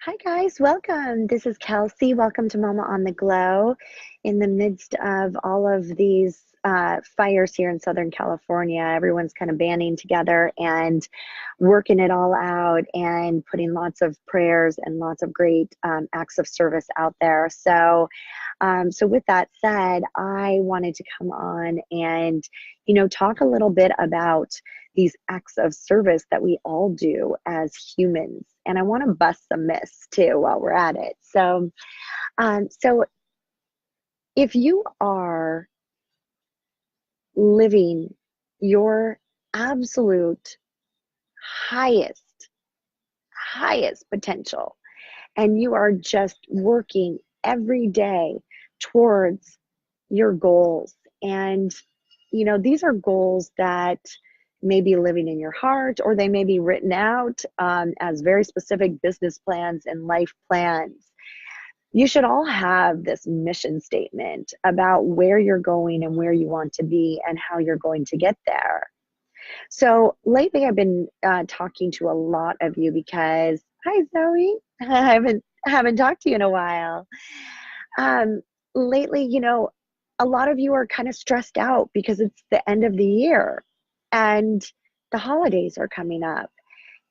Hi, guys. Welcome. This is Kelsey. Welcome to Mama on the Glow. In the midst of all of these fires here in Southern California, everyone's kind of banding together and working it all out and putting lots of prayers and lots of great acts of service out there. So with that said, I wanted to come on and, talk a little bit about these acts of service that we all do as humans. And I want to bust some myths too while we're at it. So if you are living your absolute highest, highest potential, and you are just working every day towards your goals, and these are goals that may be living in your heart, or they may be written out as very specific business plans and life plans. You should all have this mission statement about where you're going and where you want to be and how you're going to get there. So lately, I've been talking to a lot of you because, hi Zoe, I haven't talked to you in a while. Um, Lately, a lot of you are kind of stressed out because it's the end of the year and the holidays are coming up,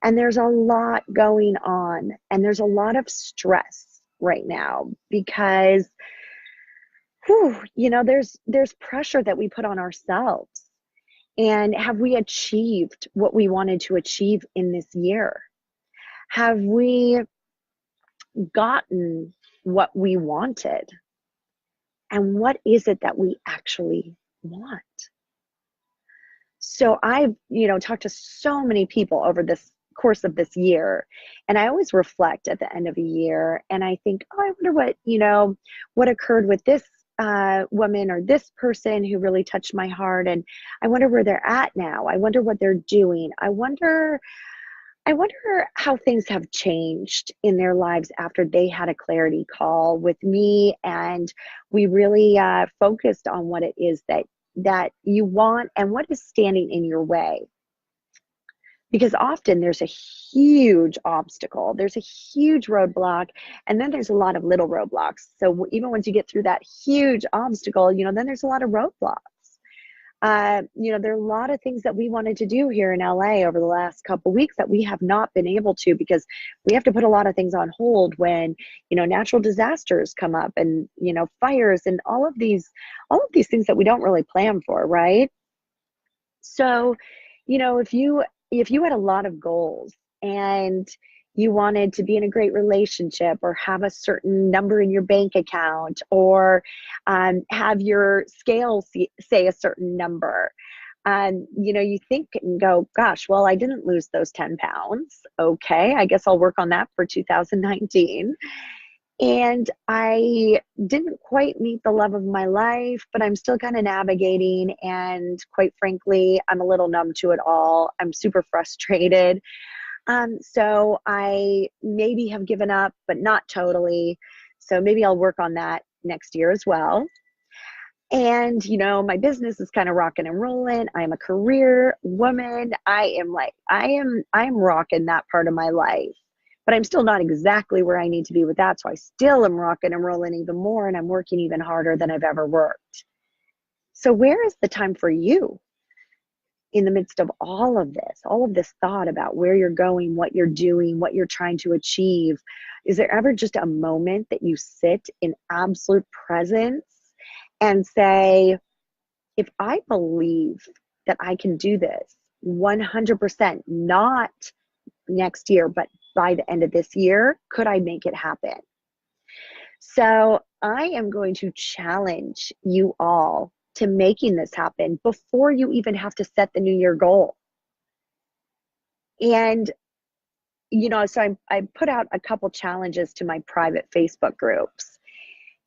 and there's a lot going on, and there's a lot of stress right now because, whew, there's pressure that we put on ourselves. And have we achieved what we wanted to achieve in this year? Have we gotten what we wanted? And what is it that we actually want? So I've, talked to so many people over this course of this year, and I always reflect at the end of a year and I think, oh, I wonder what occurred with this woman or this person who really touched my heart, and I wonder where they're at now. I wonder what they're doing. I wonder how things have changed in their lives after they had a clarity call with me, and we really focused on what it is that you want and what is standing in your way. Because often there's a huge obstacle, there's a huge roadblock, and then there's a lot of little roadblocks. So even once you get through that huge obstacle, then there's a lot of roadblocks. There are a lot of things that we wanted to do here in LA over the last couple of weeks that we have not been able to because we have to put a lot of things on hold when, natural disasters come up, and, fires and all of these things that we don't really plan for, right? So, if you had a lot of goals and you wanted to be in a great relationship or have a certain number in your bank account, or have your scale say a certain number, you think and go, gosh, well, I didn't lose those 10 pounds. Okay, I guess I'll work on that for 2019. And I didn't quite meet the love of my life, but I'm still kind of navigating. And quite frankly, I'm a little numb to it all. I'm super frustrated. So I maybe have given up, but not totally. So maybe I'll work on that next year as well. And, my business is kind of rocking and rolling. I'm a career woman. I am rocking that part of my life, but I'm still not exactly where I need to be with that. So I still am rocking and rolling even more, and I'm working even harder than I've ever worked. So where is the time for you in the midst of all of this thought about where you're going, what you're doing, what you're trying to achieve? Is there ever just a moment that you sit in absolute presence and say, if I believe that I can do this 100%, not next year, but by the end of this year, could I make it happen? So I am going to challenge you all to making this happen before you even have to set the New Year goal. And, so I put out a couple challenges to my private Facebook groups,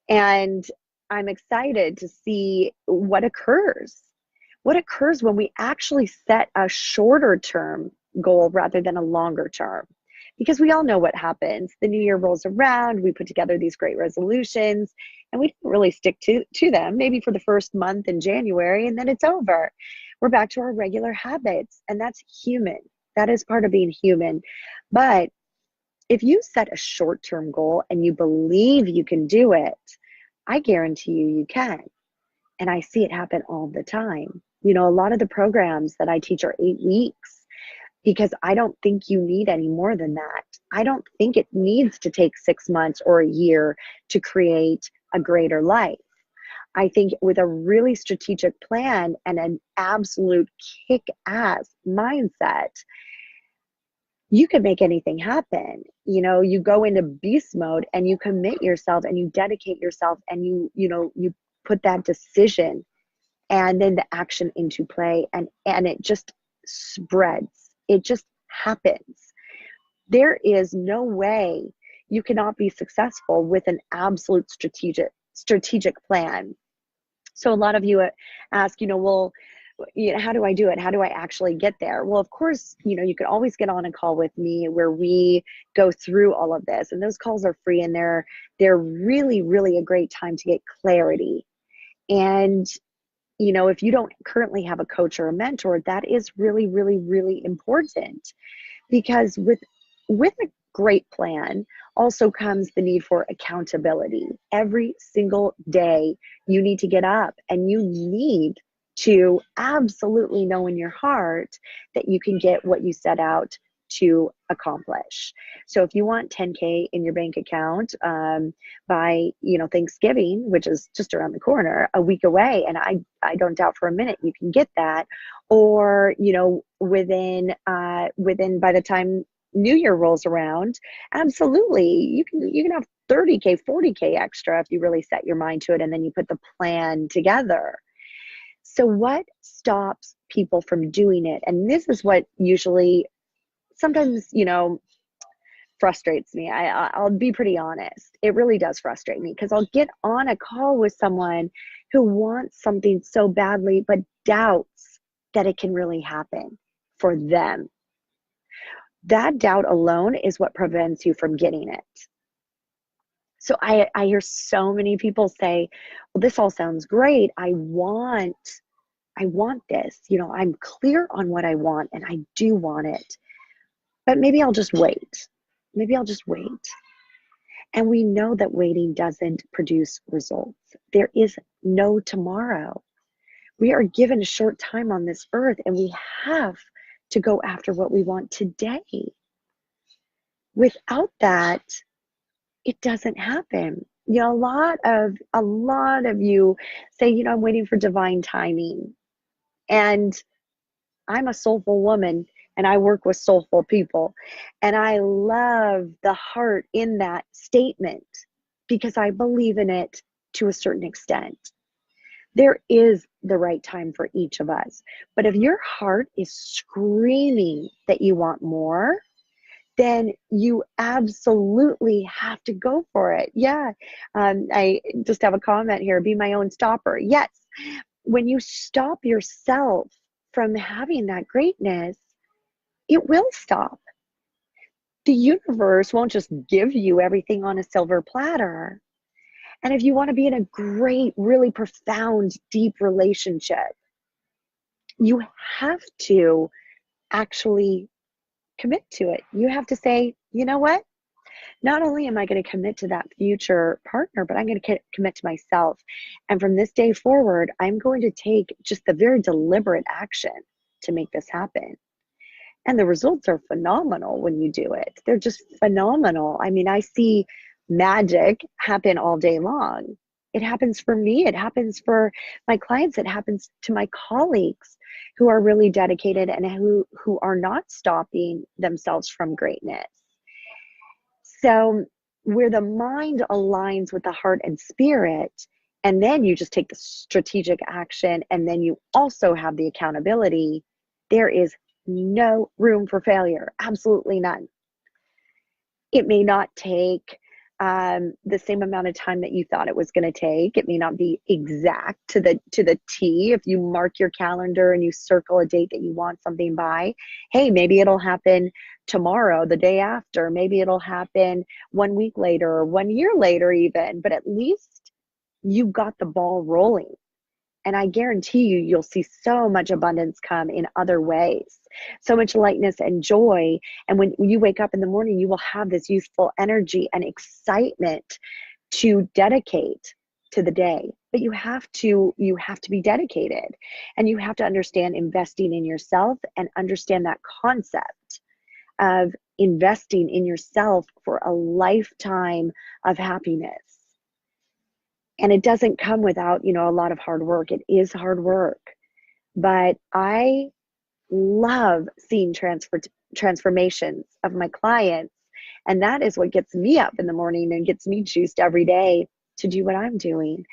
and I'm excited to see what occurs. What occurs when we actually set a shorter term goal rather than a longer term? Because we all know what happens. The new year rolls around, we put together these great resolutions, and we didn't really stick to them, maybe for the first month in January, and then it's over. We're back to our regular habits, and that's human. That is part of being human. But If you set a short-term goal and you believe you can do it, I guarantee you can. And I see it happen all the time. You know, a lot of the programs that I teach are 8 weeks because I don't think you need any more than that. I don't think it needs to take 6 months or a year to create a greater life. I think with a really strategic plan and an absolute kick ass mindset, you can make anything happen. You know, you go into beast mode and you commit yourself and you dedicate yourself and you put that decision and then the action into play, and it just spreads. It just happens. There is no way you cannot be successful with an absolute strategic plan. So a lot of you ask, well, how do I do it? How do I actually get there? Well, of course, you can always get on a call with me where we go through all of this, and those calls are free, and they're really, really a great time to get clarity. And if you don't currently have a coach or a mentor, that is really, really, really important, because with a great plan also comes the need for accountability. Every single day, you need to get up and you need to absolutely know in your heart that you can get what you set out to accomplish. So if you want 10K in your bank account by Thanksgiving, which is just around the corner, a week away, and I don't doubt for a minute you can get that, or within by the time New Year rolls around, absolutely you can have 30K, 40K extra if you really set your mind to it and then you put the plan together. So what stops people from doing it? And this is what usually sometimes, frustrates me. I'll be pretty honest. It really does frustrate me because I'll get on a call with someone who wants something so badly, but doubts that it can really happen for them. That doubt alone is what prevents you from getting it. So I hear so many people say, well, this all sounds great. I want this. I'm clear on what I want and I do want it. But maybe I'll just wait. Maybe I'll just wait. And we know that waiting doesn't produce results. There is no tomorrow. We are given a short time on this earth and we have to go after what we want today. Without that, it doesn't happen. A lot of you say, I'm waiting for divine timing. And I'm a soulful woman and I work with soulful people. And I love the heart in that statement because I believe in it to a certain extent. There is the right time for each of us. But if your heart is screaming that you want more, then you absolutely have to go for it. Yeah. I just have a comment here, be my own stopper. Yes. When you stop yourself from having that greatness, it will stop. The universe won't just give you everything on a silver platter. And if you want to be in a great, really profound, deep relationship, you have to actually commit to it. You have to say, you know what? Not only am I going to commit to that future partner, but I'm going to commit to myself. And from this day forward, I'm going to take just the very deliberate action to make this happen. And the results are phenomenal when you do it. They're just phenomenal. I mean, I see magic happen all day long. It happens for me. It happens for my clients. It happens to my colleagues who are really dedicated and who are not stopping themselves from greatness. So where the mind aligns with the heart and spirit, and then you just take the strategic action, and then you also have the accountability, there is no room for failure. Absolutely none. It may not take the same amount of time that you thought it was going to take. It may not be exact to the T. If you mark your calendar and you circle a date that you want something by, hey, maybe it'll happen tomorrow, the day after. Maybe it'll happen 1 week later or 1 year later even. But at least you got the ball rolling. And I guarantee you, you'll see so much abundance come in other ways, so much lightness and joy. And when you wake up in the morning, you will have this youthful energy and excitement to dedicate to the day. But you have to be dedicated, and you have to understand investing in yourself and understand that concept of investing in yourself for a lifetime of happiness. And it doesn't come without, a lot of hard work. It is hard work. But I love seeing transformations of my clients. And that is what gets me up in the morning and gets me juiced every day to do what I'm doing.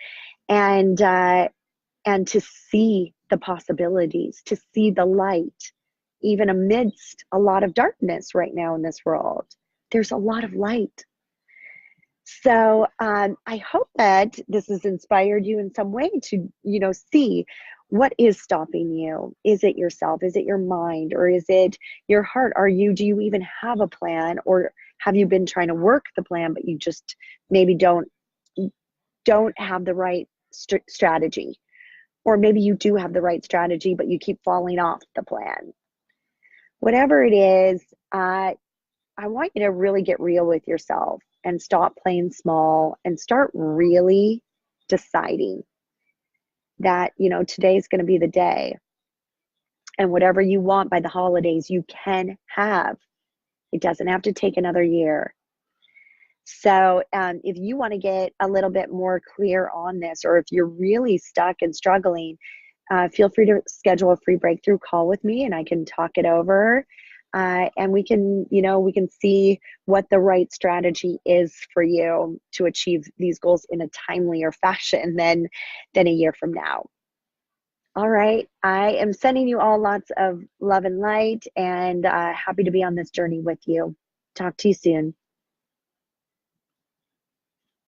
And to see the possibilities, to see the light, even amidst a lot of darkness right now in this world. There's a lot of light. So I hope that this has inspired you in some way to, see what is stopping you. Is it yourself? Is it your mind? Or is it your heart? Do you even have a plan? Or have you been trying to work the plan, but you just maybe don't have the right strategy? Or maybe you do have the right strategy, but you keep falling off the plan. Whatever it is, I want you to really get real with yourself and stop playing small and start really deciding that, today's going to be the day. And whatever you want by the holidays, you can have. It doesn't have to take another year. So if you want to get a little bit more clear on this, or if you're really stuck and struggling, feel free to schedule a free breakthrough call with me, and I can talk it over. And we can see what the right strategy is for you to achieve these goals in a timelier fashion than a year from now. All right. I am sending you all lots of love and light, and happy to be on this journey with you. Talk to you soon.